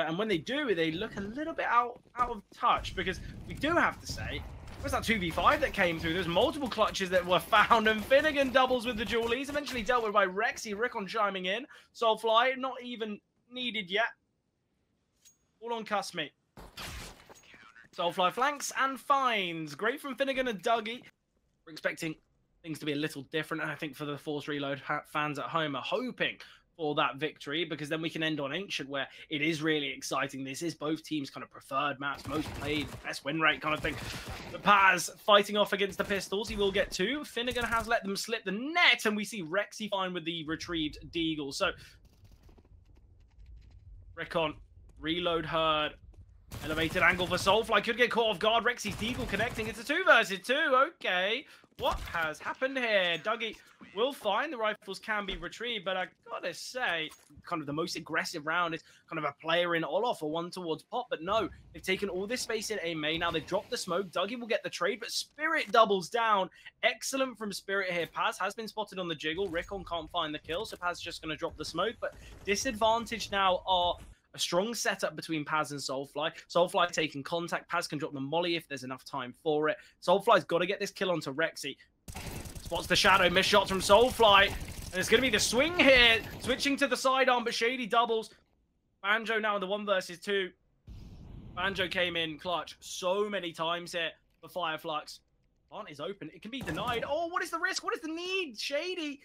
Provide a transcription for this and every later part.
And when they do, they look a little bit out of touch, because we do have to say, where's that 2v5 that came through? There's multiple clutches that were found, and Finnegan doubles with the duel. He's eventually dealt with by Rexy. Rickon chiming in. Soulfly, not even needed yet. All on Cusme. Soulfly flanks and finds. Great from Finnegan and Dougie. We're expecting things to be a little different, and I think for the Force Reload fans at home are hoping for that victory, because then we can end on Ancient, where it is really exciting. This is both teams' kind of preferred maps, most played, best win rate kind of thing. But Paz fighting off against the Pistols. He will get 2. Finnegan has let them slip the net, and we see Rexy fine with the retrieved Deagle. So Rickon, reload herd. Elevated angle for Soulfly. Could get caught off guard. Rexy's Deagle connecting. It's a 2 versus 2. Okay. What has happened here? Dougie will find the rifles can be retrieved, but I gotta say, kind of the most aggressive round is kind of a player in Olof or one towards Pop, but no, they've taken all this space in A main. Now they've dropped the smoke. Dougie will get the trade, but Spirit doubles down. Excellent from Spirit here. Paz has been spotted on the jiggle. Rickon can't find the kill, so Paz just going to drop the smoke, but disadvantage now are a strong setup between Paz and Soulfly. Soulfly taking contact. Paz can drop the molly if there's enough time for it. Soulfly's got to get this kill onto Rexy. Spots the shadow. Missed shots from Soulfly. And it's going to be the swing here. Switching to the sidearm, but Shady doubles. Banjo now in the 1 versus 2. Banjo came in clutch so many times here for FireFlux. Plant is open. It can be denied. Oh, what is the risk? What is the need? Shady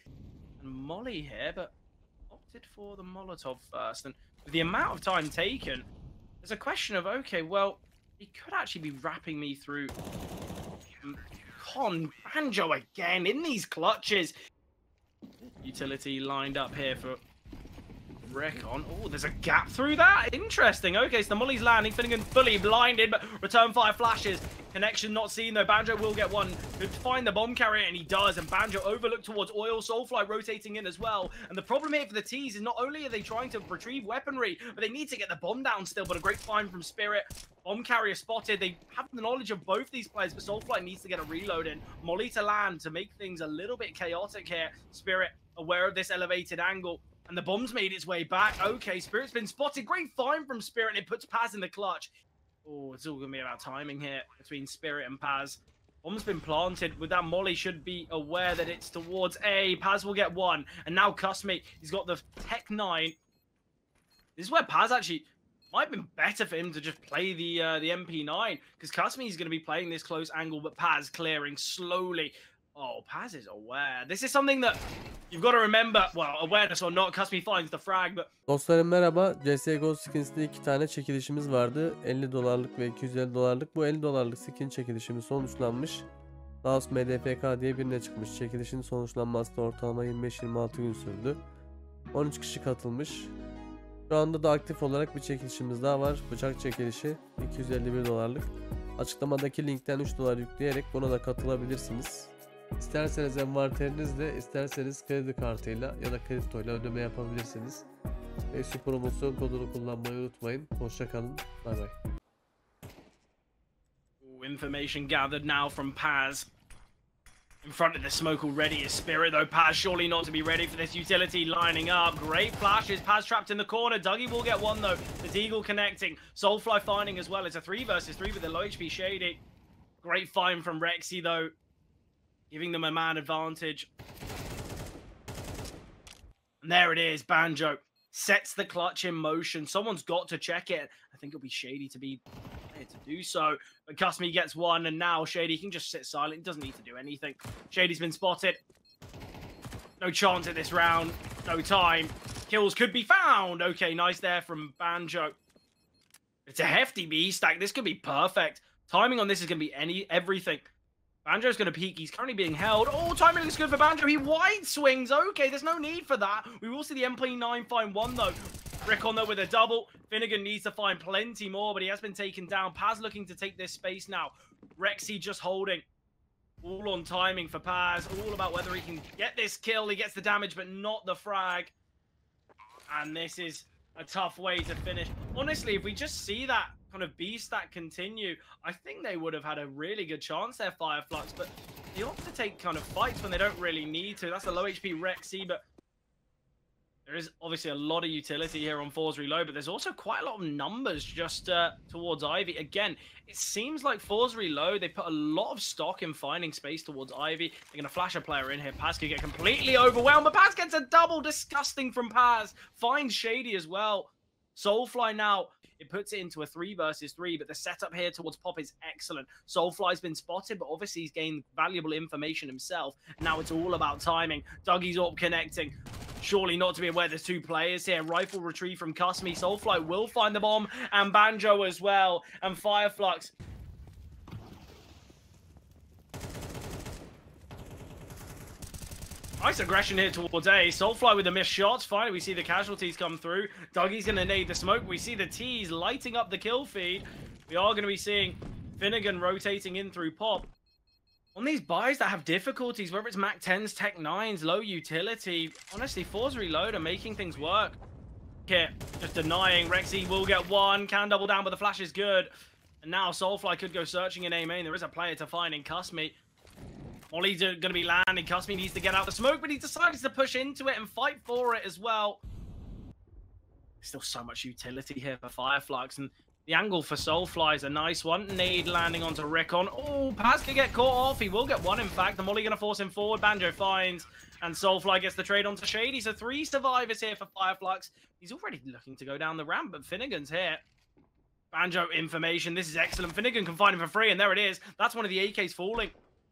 and Molly here, but opted for the Molotov first. And with the amount of time taken, there's a question of, okay, well, he could actually be wrapping me through. Banjo again in these clutches. Utility lined up here for Rickon. Oh, there's a gap through that. Interesting. Okay, so the molly's landing. Finnegan fully blinded, but return fire flashes. Connection not seen, though. Banjo will get one. Could find the bomb carrier, and he does. And Banjo overlooked towards Oil. Soulfly rotating in as well. And the problem here for the T's is not only are they trying to retrieve weaponry, but they need to get the bomb down still. But a great find from Spirit. Bomb carrier spotted. They have the knowledge of both these players, but Soulfly needs to get a reload in. Molly to land to make things a little bit chaotic here. Spirit aware of this elevated angle. And the bomb's made its way back. Okay, Spirit's been spotted. Great find from Spirit, and it puts Paz in the clutch. Oh, it's all going to be about timing here between Spirit and Paz. Bomb's been planted. With that, Molly should be aware that it's towards A. Paz will get 1. And now Cusme, he's got the Tech 9. This is where Paz actually might have been better for him to just play the MP9. Because Cusme is going to be playing this close angle, but Paz clearing slowly. Oh, Paz is aware. This is something that you've got to remember. Well, awareness or not, Cusme finds the frag, but... Dostlarım merhaba. CSGO skins'te 2 tane çekilişimiz vardı. 50 dolarlık ve 250 dolarlık. Bu 50 dolarlık skin çekilişimiz sonuçlanmış. Laos MDFK diye birine çıkmış. Çekilişin sonuçlanması da ortalama 25-26 gün sürdü. 13 kişi katılmış. Şu anda da aktif olarak bir çekilişimiz daha var. Bıçak çekilişi 251 dolarlık. Açıklamadaki linkten 3 dolar yükleyerek buna da katılabilirsiniz. İsterseniz envanterinizle, isterseniz kredi kartıyla ya da kriptoyla ödeme yapabilirsiniz. Ve şu promosyon kodunu kullanmayı unutmayın. Hoşça kalın. Bay bay. Information gathered now from Paz. In front of the smoke already is Spirit, though. Paz surely not to be ready for this utility lining up. Great flashes. Paz trapped in the corner. Dougie will get 1, though. The Deagle connecting. Soulfly finding as well. It's a 3 versus 3 with the low HP Shady. Great find from Rexy, though. Giving them a man advantage. And there it is. Banjo sets the clutch in motion. Someone's got to check it. I think it'll be Shady to be there to do so. But Cusme gets 1, and now Shady can just sit silent. He doesn't need to do anything. Shady's been spotted. No chance at this round. No time. Kills could be found. Okay, nice there from Banjo. It's a hefty B stack. This could be perfect. Timing on this is going to be everything. Banjo's going to peek. He's currently being held. Oh, timing looks good for Banjo. He wide swings. Okay, there's no need for that. We will see the MP9 find 1, though. Rickon, though, with a double. Finnegan needs to find plenty more, but he has been taken down. Paz looking to take this space now. Rexy just holding. All on timing for Paz. All about whether he can get this kill. He gets the damage, but not the frag. And this is a tough way to finish. Honestly, if we just see that kind of B stack continue, I think they would have had a really good chance there, FireFlux, but they opt to take kind of fights when they don't really need to. That's a low HP Rexy, but There is obviously a lot of utility here on FORZE Reload, but there's also quite a lot of numbers just towards Ivy. Again, it seems like FORZE Reload, they put a lot of stock in finding space towards Ivy. They're going to flash a player in here. Paz could get completely overwhelmed, but Paz gets a double. Disgusting from Paz. Finds Shady as well. Soulfly now, it puts it into a 3 versus 3, but the setup here towards Pop is excellent. Soulfly's been spotted, but obviously he's gained valuable information himself. Now it's all about timing. Dougie's up connecting. Surely not to be aware there's 2 players here. Rifle retrieve from Cusmy. Soulfly will find the bomb, and Banjo as well, and FLUX. Nice aggression here towards A. Soulfly with the missed shots. Finally, we see the casualties come through. Dougie's going to nade the smoke. We see the T's lighting up the kill feed. We are going to be seeing Finnegan rotating in through Pop. On these buys that have difficulties, whether it's Mac 10s, Tech 9s, low utility, honestly, FORZE Reload are making things work. Here, just denying. Rexy will get one. Can double down, but the flash is good. And now Soulfly could go searching in A main. There is a player to find in Cusmy. Molly's going to be landing. Cusmy needs to get out the smoke, but he decides to push into it and fight for it as well. Still so much utility here for FLUX, and the angle for Soulfly is a nice one. Nade landing onto Rickon. Oh, Paz could get caught off. He will get one, in fact. The Molly going to force him forward. Banjo finds, and Soulfly gets the trade onto Shady. So 3 survivors here for FLUX. He's already looking to go down the ramp, but Finnegan's here. Banjo information. This is excellent. Finnegan can find him for free, and there it is. That's one of the AKs falling.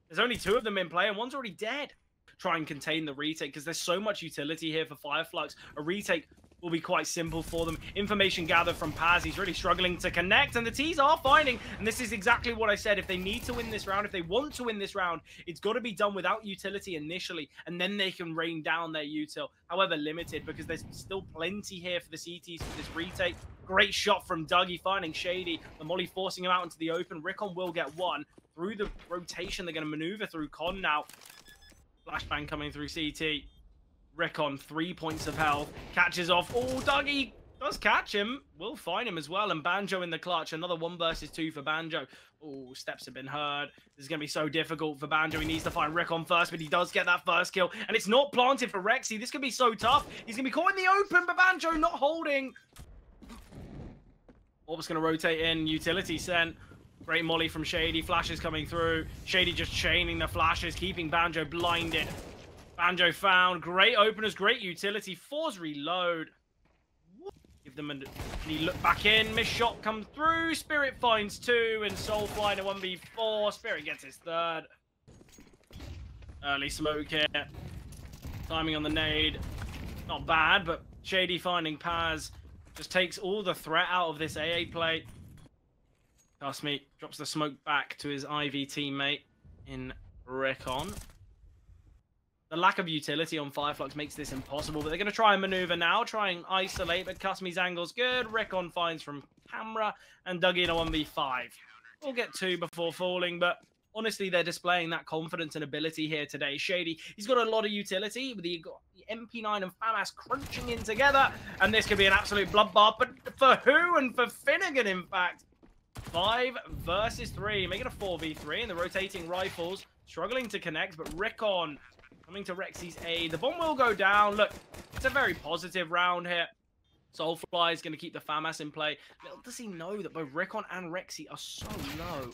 There's only 2 of them in play, and one's already dead. Try and contain the retake, because there's so much utility here for FLUX. A retake will be quite simple for them. Information gathered from Paz. He's really struggling to connect, and the T's are finding. And this is exactly what I said. If they need to win this round, if they want to win this round, it's got to be done without utility initially, and then they can rain down their util. However, limited, because there's still plenty here for the CTs for this retake. Great shot from Dougie, finding Shady. The Molly forcing him out into the open. Rickon will get one. Through the rotation, they're going to maneuver through Con now. Flashbang coming through CT. Rickon, 3 points of health. Catches off. Oh, Dougie does catch him. Will find him as well. And Banjo in the clutch. Another 1 versus 2 for Banjo. Oh, steps have been heard. This is going to be so difficult for Banjo. He needs to find Rickon first, but he does get that first kill. And it's not planted for Rexy. This could be so tough. He's going to be caught in the open, but Banjo not holding. Orb's going to rotate in. Utility sent. Great molly from Shady. Flashes coming through. Shady just chaining the flashes, keeping Banjo blinded. Banjo found. Great openers, great utility. FORZE Reload. Give them a look back in. Miss shot comes through. Spirit finds 2, and Soulfly in a 1v4. Spirit gets his 3rd. Early smoke here. Timing on the nade. Not bad, but Shady finding Paz just takes all the threat out of this AA play. Cusmy drops the smoke back to his IV teammate in Rickon. The lack of utility on FLUX makes this impossible, but they're going to try and maneuver now, try and isolate, but Cusmy's angle's good. Rickon finds from camera, and Dougie in a 1v5. We'll get 2 before falling, but honestly, they're displaying that confidence and ability here today. Shady, he's got a lot of utility, with the MP9 and FAMAS crunching in together, and this could be an absolute bloodbath, but for who? And for Finnegan, in fact. 5 versus 3, making a 4v3, and the rotating rifles struggling to connect, but Rickon coming to Rexy's aid. The bomb will go down. Look, it's a very positive round here. Soulfly is going to keep the FAMAS in play. Little does he know that both Rickon and Rexy are so low.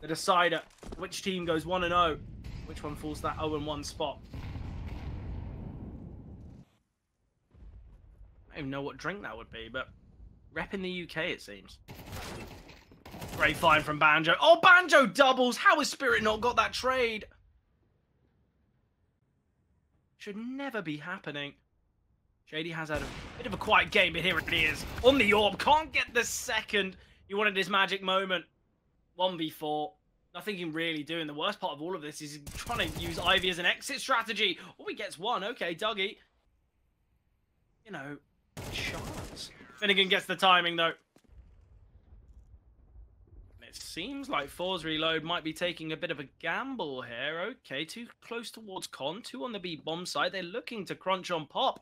The decider, which team goes 1-0, which one falls that 0-1 spot. I don't even know what drink that would be, but rep in the UK, it seems. Great find from Banjo. Oh, Banjo doubles. How has Spirit not got that trade? Should never be happening. Shady has had a bit of a quiet game, but here it is. On the orb. Can't get the second. He wanted his magic moment. 1v4. Nothing he can really do. And the worst part of all of this is trying to use Ivy as an exit strategy. Oh, he gets 1. Okay, Dougie. You know, chance. Finnegan gets the timing, though. It seems like FORZE Reload might be taking a bit of a gamble here. Okay, 2 close towards Con, 2 on the B bomb side. They're looking to crunch on Pop.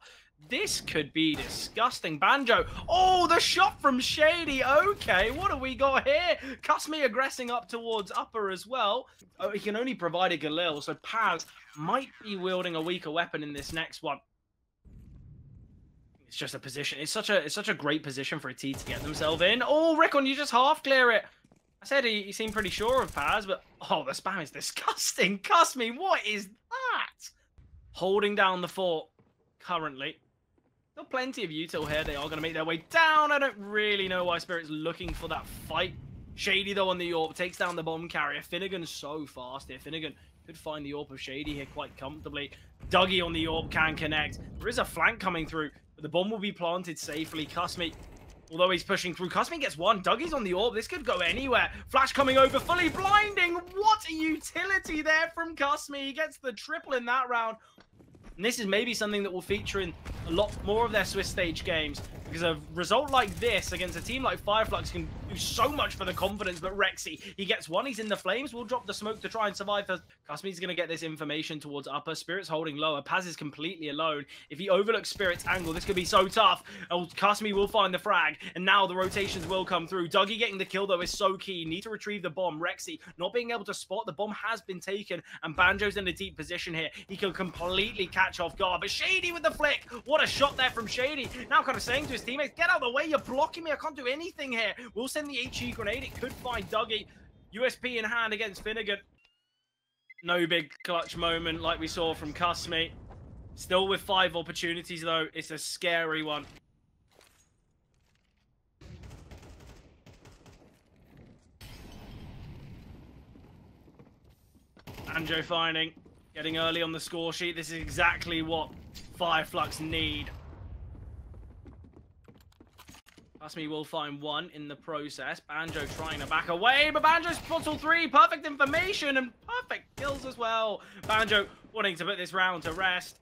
This could be disgusting. Banjo. Oh, the shot from Shady. Okay, what have we got here? Cusmy aggressing up towards upper as well. Oh, he can only provide a Galil, so Paz might be wielding a weaker weapon in this next one. It's just a position. It's such a great position for a T to get themselves in. Oh, Rickon, you just half clear it. I said he seemed pretty sure of Paz, but oh, the spam is disgusting. Cuss me, what is that? Holding down the fort currently. Still plenty of util here. They are going to make their way down. I don't really know why Spirit's looking for that fight. Shady, though, on the AWP. Takes down the bomb carrier. Finnegan's so fast here. Finnegan could find the AWP of Shady here quite comfortably. Dougie on the AWP can connect. There is a flank coming through, but the bomb will be planted safely. Cusme, although he's pushing through, Cusme gets one. Dougie's on the AWP. This could go anywhere. Flash coming over, fully blinding. What a utility there from Cusme. He gets the triple in that round. And this is maybe something that will feature in a lot more of their Swiss stage games, because a result like this against a team like FLUX can do so much for the confidence. But Rexy, he gets one, he's in the flames, we'll drop the smoke to try and survive. Cusme's going to get this information towards upper. Spirit's holding lower. Paz is completely alone. If he overlooks Spirit's angle, this could be so tough. Oh, Cusme will find the frag, and now the rotations will come through. Dougie getting the kill, though, is so key. Need to retrieve the bomb. Rexy not being able to spot. The bomb has been taken, and Banjo's in a deep position here. He can completely catch off guard, but Shady with the flick. What a shot there from Shady. Now kind of saying to his teammates, get out of the way, you're blocking me, I can't do anything here. We'll send the HE grenade. It could find Dougie. USP in hand against Finnegan. No big clutch moment like we saw from Cusme. Still with 5 opportunities, though. It's a scary one. Anjo finding. Getting early on the score sheet. This is exactly what FLUX need. Cusme will find one in the process. Banjo trying to back away, but Banjo spots all 3. Perfect information and perfect kills as well. Banjo wanting to put this round to rest.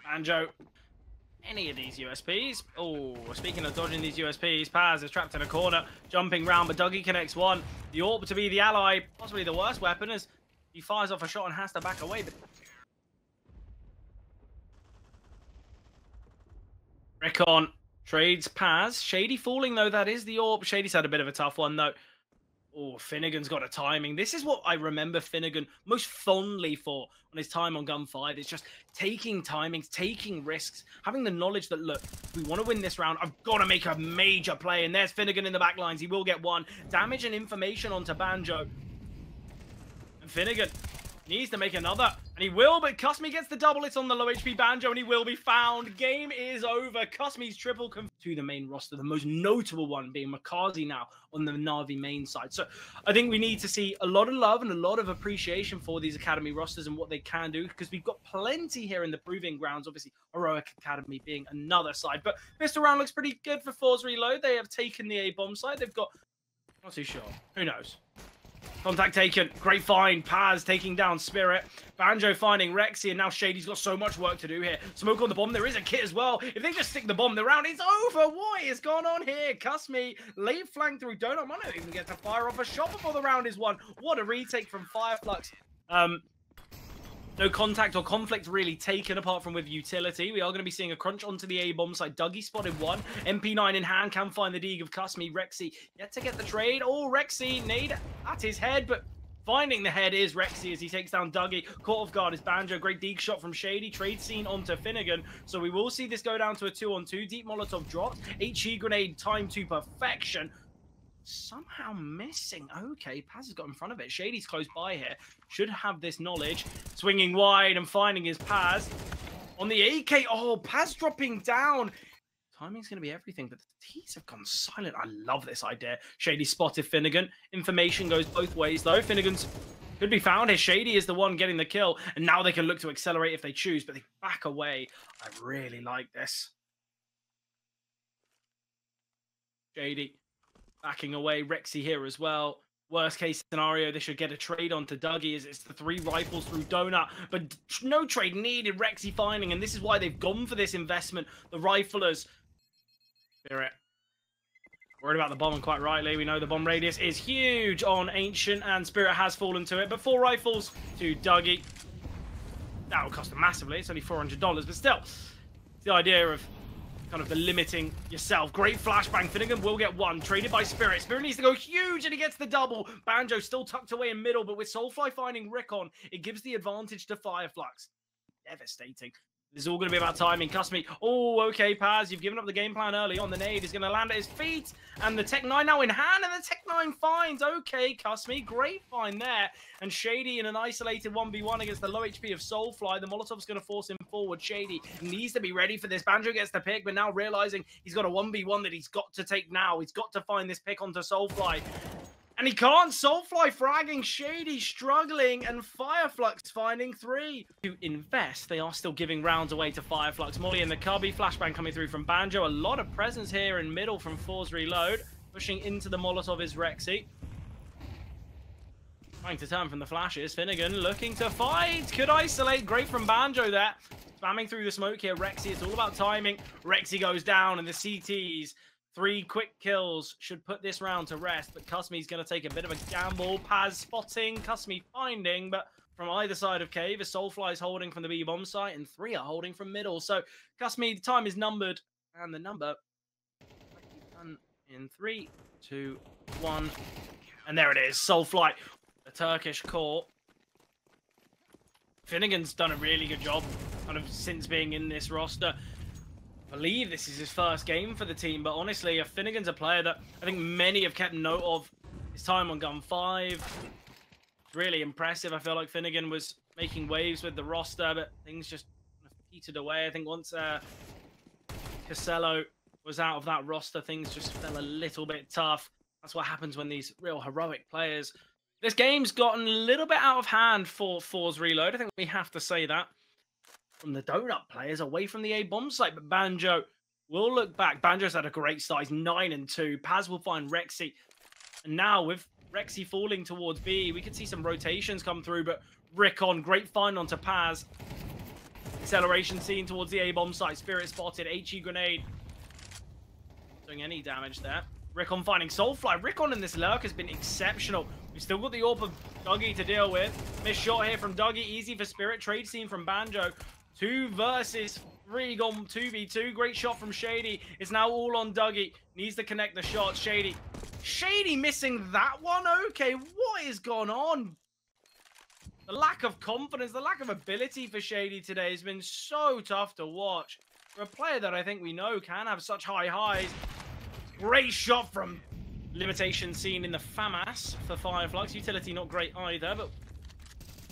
Banjo, any of these USPs. Oh, speaking of dodging these USPs, Paz is trapped in a corner, jumping round, but Dougie connects one. The AWP to be the ally, possibly the worst weapon, as he fires off a shot and has to back away. But Rickon trades Paz. Shady falling, though. That is the AWP. Shady's had a bit of a tough one, though. Oh, Finnegan's got a timing. This is what I remember Finnegan most fondly for on his time on Gun 5. It's just taking timings, taking risks, having the knowledge that, look, if we want to win this round, I've got to make a major play. And there's Finnegan in the back lines. He will get one. Damage and information onto Banjo. And Finnegan needs to make another, and he will, but Cusme gets the double. It's on the low HP Banjo, and he will be found. Game is over. Cusme's triple to the main roster, the most notable one being Makazi now on the Na'Vi main side. So I think we need to see a lot of love and a lot of appreciation for these Academy rosters and what they can do, because we've got plenty here in the Proving Grounds, obviously Heroic Academy being another side. But this round looks pretty good for FORZE Reload. They have taken the A-bomb side. They've got, not too sure, who knows. Contact taken. Great find. Paz taking down Spirit. Banjo finding Rexy, and now Shady's got so much work to do here. Smoke on the bomb. There is a kit as well. If they just stick the bomb, the round is over. What is going on here? Cusme late flank through Donut. Might not even get to fire off a shot before the round is won. What a retake from FLUX. No contact or conflict really taken apart from with utility. We are going to be seeing a crunch onto the A-bomb side. Dougie spotted one. MP9 in hand can find the dig of Cusme. Rexy yet to get the trade. Oh, Rexy nade at his head, but finding the head is Rexy as he takes down Dougie. Caught off guard is Banjo. Great dig shot from Shady. Trade scene onto Finnegan. So we will see this go down to a 2-on-2. Deep Molotov dropped. HE grenade timed to perfection. Somehow missing. Okay, Paz has got in front of it. Shady's close by here. Should have this knowledge. Swinging wide and finding his Paz. On the AK. Oh, Paz dropping down. Timing's going to be everything, but the T's have gone silent. I love this idea. Shady spotted Finnegan. Information goes both ways, though. Finnegan's could be found here. Shady is the one getting the kill, and now they can look to accelerate if they choose, but they back away. I really like this. Shady backing away. Rexy here as well. Worst case scenario, they should get a trade onto Dougie as it's the 3 rifles through Donut, but no trade needed. Rexy finding, and this is why they've gone for this investment. The riflers. Spirit worried about the bomb, and quite rightly. We know the bomb radius is huge on Ancient, and Spirit has fallen to it, but 4 rifles to Dougie. That will cost them massively. It's only $400, but still, it's the idea of kind of limiting yourself. Great flashbang. Finnegan will get one. Traded by Spirit. Spirit needs to go huge, and he gets the double. Banjo still tucked away in middle, but with Soulfly finding Rickon, it gives the advantage to FireFlux. Devastating. This is all going to be about timing. Cusmy. Oh, okay, Paz. You've given up the game plan early on. The nade is going to land at his feet. And the Tech 9 now in hand. And the Tech 9 finds. Okay, Cusmy. Great find there. And Shady in an isolated 1v1 against the low HP of Soulfly. The Molotov's going to force him forward. Shady needs to be ready for this. Banjo gets the pick, but now realizing he's got a 1v1 that he's got to take now. He's got to find this pick onto Soulfly. And he can't. Soulfly fragging, Shady struggling, and FireFlux finding 3. To invest, they are still giving rounds away to FireFlux. Molly and the Cubby, flashbang coming through from Banjo. A lot of presence here in middle from FORZE Reload. Pushing into the Molotov is Rexy. Trying to turn from the flashes. Finnegan looking to fight. Could isolate. Great from Banjo there. Spamming through the smoke here. Rexy, it's all about timing. Rexy goes down, and the CTs... 3 quick kills should put this round to rest, but Cusmy's going to take a bit of a gamble. Paz spotting, Cusmy finding, but from either side of cave, as Soulfly is holding from the B-bomb site, and 3 are holding from middle. So Cusmy, time is numbered, and the number done in 3, 2, 1, and there it is. Soulfly, the Turkish core. Finnegan's done a really good job, kind of since being in this roster. I believe this is his first game for the team, but honestly, Finnegan's a player that I think many have kept note of his time on Gun 5. Really impressive. I feel like Finnegan was making waves with the roster, but things just kind of petered away. I think once Casello was out of that roster, things just fell a little bit tough. That's what happens when these real heroic players... This game's gotten a little bit out of hand for FORZE Reload. I think we have to say that. From the donut players away from the A-bomb site, but Banjo will look back. Banjo's had a great start. He's 9-2. Paz will find Rexy. And now with Rexy falling towards B, we could see some rotations come through, but Rickon, great find onto Paz. Acceleration seen towards the A-bomb site. Spirit spotted. HE grenade. Doing any damage there. Rickon finding Soulfly. Rickon in this lurk has been exceptional. We've still got the AWP of Dougie to deal with. Missed shot here from Dougie. Easy for Spirit. Trade scene from Banjo. 2 versus 3 gone 2v2. Great shot from Shady. It's now all on Dougie. Needs to connect the shot. Shady missing that one. Okay, what is going on? The lack of confidence, the lack of ability for Shady today has been so tough to watch. For a player that I think we know can have such high highs. Great shot from Limitation seen in the FAMAS for FireFlux. Utility not great either, but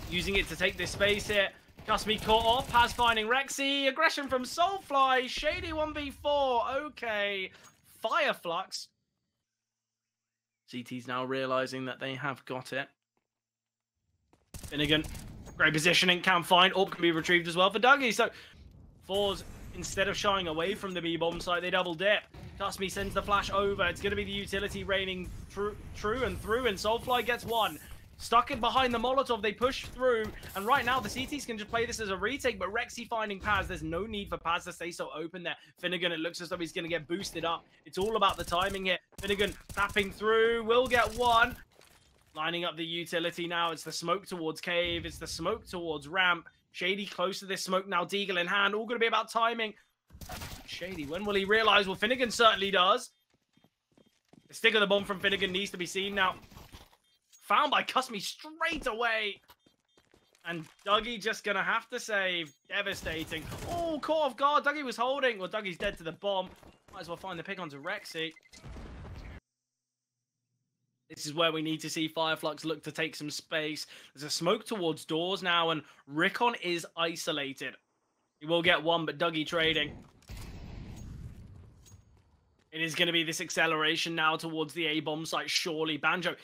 using it to take this space here. Cusmy caught off. Paz finding Rexy. Aggression from Soulfly. Shady 1v4. Okay. FireFlux. CT's now realizing that they have got it. Finnegan. Great positioning. Can't find. AWP can be retrieved as well for Dougie. So, FORZE, instead of shying away from the B-bomb site, they double dip. Cusmy sends the flash over. It's going to be the utility raining true and through, and Soulfly gets one. Stuck it behind the Molotov, they push through, and right now the CTs can just play this as a retake, but Rexy finding Paz. There's no need for Paz to stay so open there. Finnegan, it looks as though he's going to get boosted up. It's all about the timing here. Finnegan tapping through, will get one. Lining up the utility now. It's the smoke towards cave. It's the smoke towards ramp. Shady close to this smoke now, Deagle in hand. All going to be about timing. Shady, when will he realize? Well, Finnegan certainly does. The stick of the bomb from Finnegan needs to be seen now. Found by Cusmy straight away. And Dougie just going to have to save. Devastating. Oh, caught off guard. Dougie was holding. Well, Dougie's dead to the bomb. Might as well find the pick onto Rexy. This is where we need to see FireFlux look to take some space. There's a smoke towards doors now, and Rickon is isolated. He will get one, but Dougie trading. It is going to be this acceleration now towards the A-bomb site, surely. Banjo,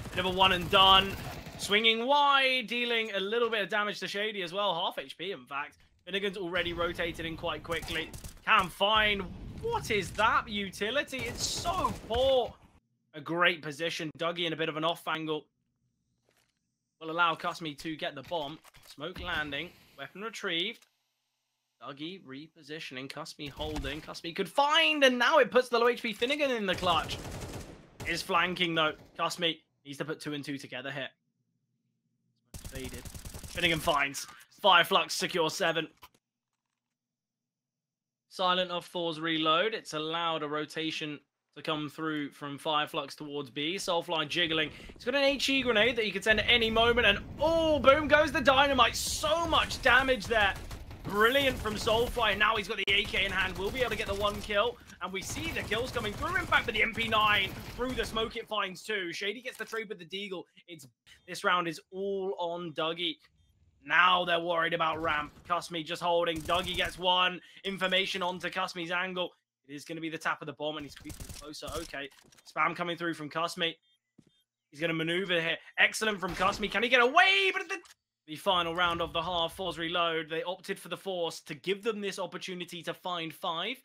bit of a one and done. Swinging wide, dealing a little bit of damage to Shady as well. Half HP, in fact. Finnegan's already rotated in quite quickly. Can't find. What is that utility? It's so poor. A great position. Dougie in a bit of an off angle. Will allow Cusmy to get the bomb. Smoke landing. Weapon retrieved. Dougie repositioning. Cusmy holding. Cusmy could find. And now it puts the low HP Finnegan in the clutch. Is flanking though. Cusmy needs to put 2 and 2 together here. Faded. Finnegan finds. FireFlux secure 7. silent off FORZE reload. It's allowed a rotation to come through from FLUX towards B. Soulfly jiggling. He's got an HE grenade that he could send at any moment, and oh, boom goes the dynamite. So much damage there. Brilliant from Soulfly, and now he's got the AK in hand. We'll be able to get the 1 kill, and we see the kills coming through. In fact, with the MP9 through the smoke, it finds 2. Shady gets the trade with the Deagle. This round is all on Dougie. Now they're worried about ramp. Cusme just holding. Dougie gets 1. Information onto Cusme's angle. It is going to be the tap of the bomb, and he's creeping closer. Okay. Spam coming through from Cusme. He's going to maneuver here. Excellent from Cusme. Can he get away? But the final round of the half, FORZE reload. They opted for the Force to give them this opportunity to find 5.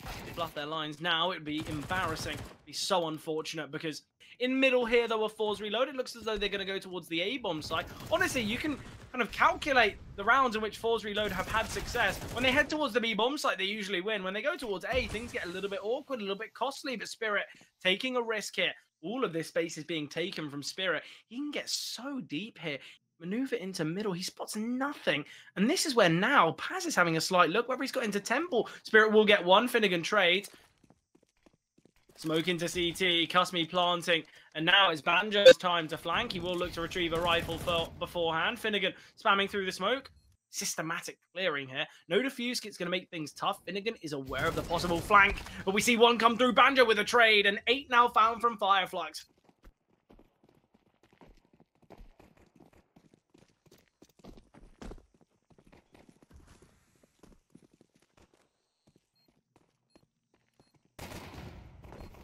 If they bluff their lines now, it would be embarrassing. It'd be so unfortunate, because in middle here, though, with FORZE reload, it looks as though they're going to go towards the A-bomb site. Honestly, you can kind of calculate the rounds in which FORZE reload have had success. When they head towards the B-bomb site, they usually win. When they go towards A, things get a little bit awkward, a little bit costly, but Spirit taking a risk here. All of this space is being taken from Spirit. He can get so deep here. Maneuver into middle. He spots nothing. And this is where now Paz is having a slight look. Whether he's got into Temple. Spirit will get 1. Finnegan trades. Smoke into CT. Cusme planting. And now it's Banjo's time to flank. He will look to retrieve a rifle beforehand. Finnegan spamming through the smoke. Systematic clearing here. No defuse kit's going to make things tough. Finnegan is aware of the possible flank. But we see 1 come through. Banjo with a trade. And 8 now found from FLUX.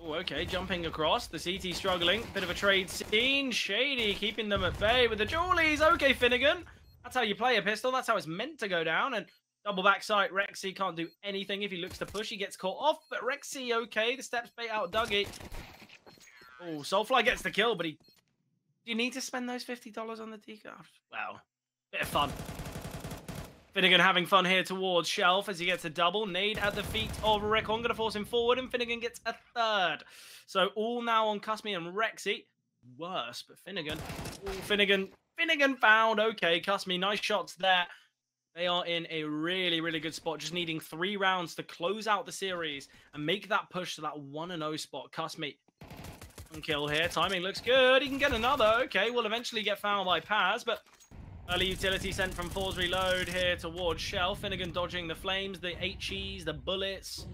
Oh, okay, jumping across. The CT struggling. Bit of a trade scene. Shady keeping them at bay with the Jawlies. Okay, Finnegan. That's how you play a pistol. That's how it's meant to go down. And double back sight. Rexy can't do anything if he looks to push. He gets caught off. But Rexy, okay. The steps bait out Dougie. Oh, Soulfly gets the kill, but do you need to spend those $50 on the decaf? Wow. Bit of fun. Finnegan having fun here towards Shelf as he gets a double. Nade at the feet of Recon. Going to force him forward, and Finnegan gets a 3rd. So all now on Cusme and Rexy. Worse, but Finnegan. Ooh, Finnegan found. Okay, Cusme, nice shots there. They are in a really, really good spot. Just needing 3 rounds to close out the series and make that push to that 1-0 spot. Cusme, one kill here. Timing looks good. He can get another. Okay, will eventually get fouled by Paz, but early utility sent from FORZE reload here towards Shell. Finnegan dodging the flames, the HEs, the bullets.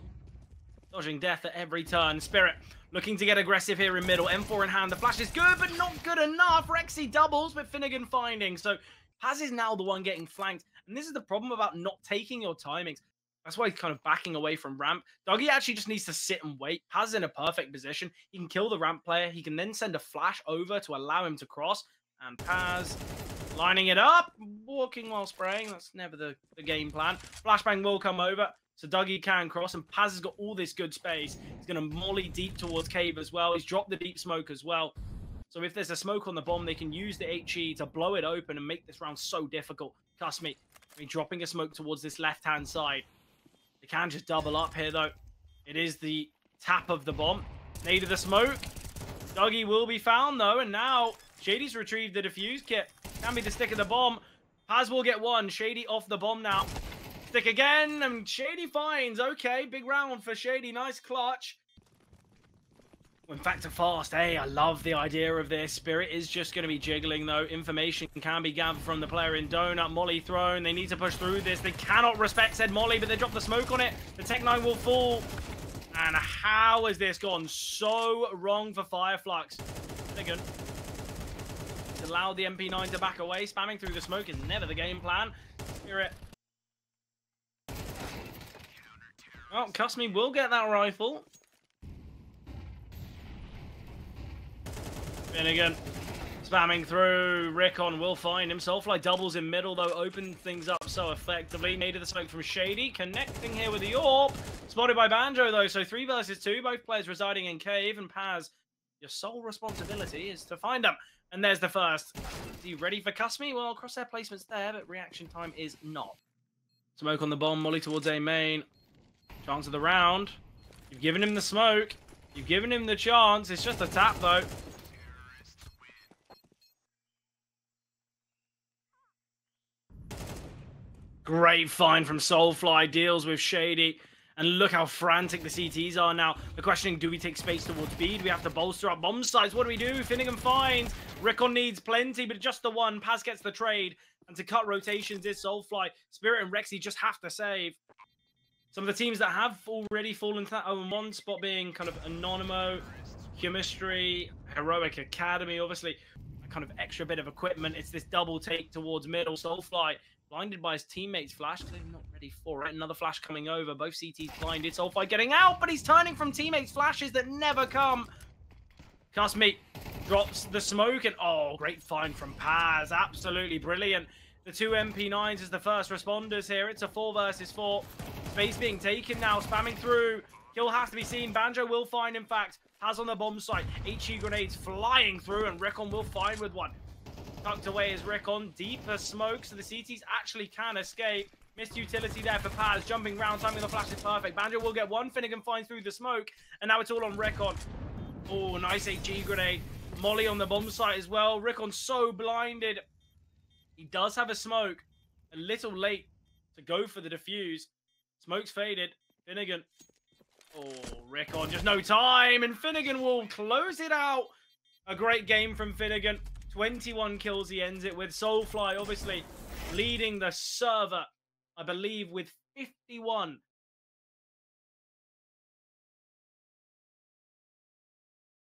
Dodging death at every turn. Spirit looking to get aggressive here in middle. M4 in hand. The flash is good, but not good enough. Rexy doubles, but Finnegan finding. So Paz is now the one getting flanked. And this is the problem about not taking your timings. That's why he's kind of backing away from ramp. Dougie actually just needs to sit and wait. Paz is in a perfect position. He can kill the ramp player. He can then send a flash over to allow him to cross. And Paz lining it up, walking while spraying. That's never the game plan. Flashbang will come over, so Dougie can cross, and Paz has got all this good space. He's going to molly deep towards cave as well. He's dropped the deep smoke as well. So if there's a smoke on the bomb, they can use the HE to blow it open and make this round so difficult. Cusme, dropping a smoke towards this left-hand side. They can just double up here, though. It is the tap of the bomb. Nade of the smoke. Dougie will be found, though, and now Shady's retrieved the defuse kit. Can be the stick of the bomb. Paz will get 1. Shady off the bomb now. Stick again, and Shady finds. Okay, big round for Shady. Nice clutch. Went back to fast. Hey, I love the idea of this. Spirit is just going to be jiggling, though. Information can be gathered from the player in donut. Molly thrown. They need to push through this. They cannot respect said Molly, but they drop the smoke on it. The Tech 9 will fall. And how has this gone so wrong for FLUX? Again. Allowed the MP9 to back away. Spamming through the smoke is never the game plan. Spirit. Oh, Cusme will get that rifle. Finnegan spamming through. Recon will find him. Soulfly doubles in middle, though. Open things up so effectively. Needed the smoke from Shady. Connecting here with the AWP. Spotted by Banjo, though. So 3 versus 2. Both players residing in cave. And Paz, your sole responsibility is to find them. And there's the first. Is he ready for Cusme? Well, crosshair placement's there, but reaction time is not. Smoke on the bomb. Molly towards A main. Chance of the round. You've given him the smoke. You've given him the chance. It's just a tap, though. Great find from Soulfly. Deals with Shady. And look how frantic the CTs are now. They're questioning, do we take space towards B? Do we have to bolster up bomb sites? What do we do? Finnegan finds. Rickon needs plenty, but just the one. Paz gets the trade. And to cut rotations is Soulfly. Spirit and Rexy just have to save. Some of the teams that have already fallen to that 0-1 spot being kind of Anonymo, Chemistry, Heroic Academy, obviously a kind of extra bit of equipment. It's this double take towards middle. Soulfly blinded by his teammates' flash. Clearly not ready for it. Another flash coming over. Both CTs blinded. Soulfly getting out, but he's turning from teammates' flashes that never come. Castmate drops the smoke, and oh, great find from Paz. Absolutely brilliant. The two MP9s as the first responders here. It's a 4 versus 4. Space being taken now, spamming through. Kill has to be seen. Banjo will find, in fact. Paz on the bomb site. HE grenades flying through, and Rickon will find with one. Tucked away is Rickon. Deeper smoke, so the CTs actually can escape. Missed utility there for Paz. Jumping round, timing the flash is perfect. Banjo will get one. Finnegan finds through the smoke, and now it's all on Rickon. Oh, nice HE grenade. Molly on the bomb site as well. Rickon so blinded. He does have a smoke. A little late to go for the defuse. Smoke's faded. Finnegan. Oh, Rickon, just no time. And Finnegan will close it out. A great game from Finnegan. 21 kills he ends it with. Soulfly, obviously, leading the server, I believe, with 51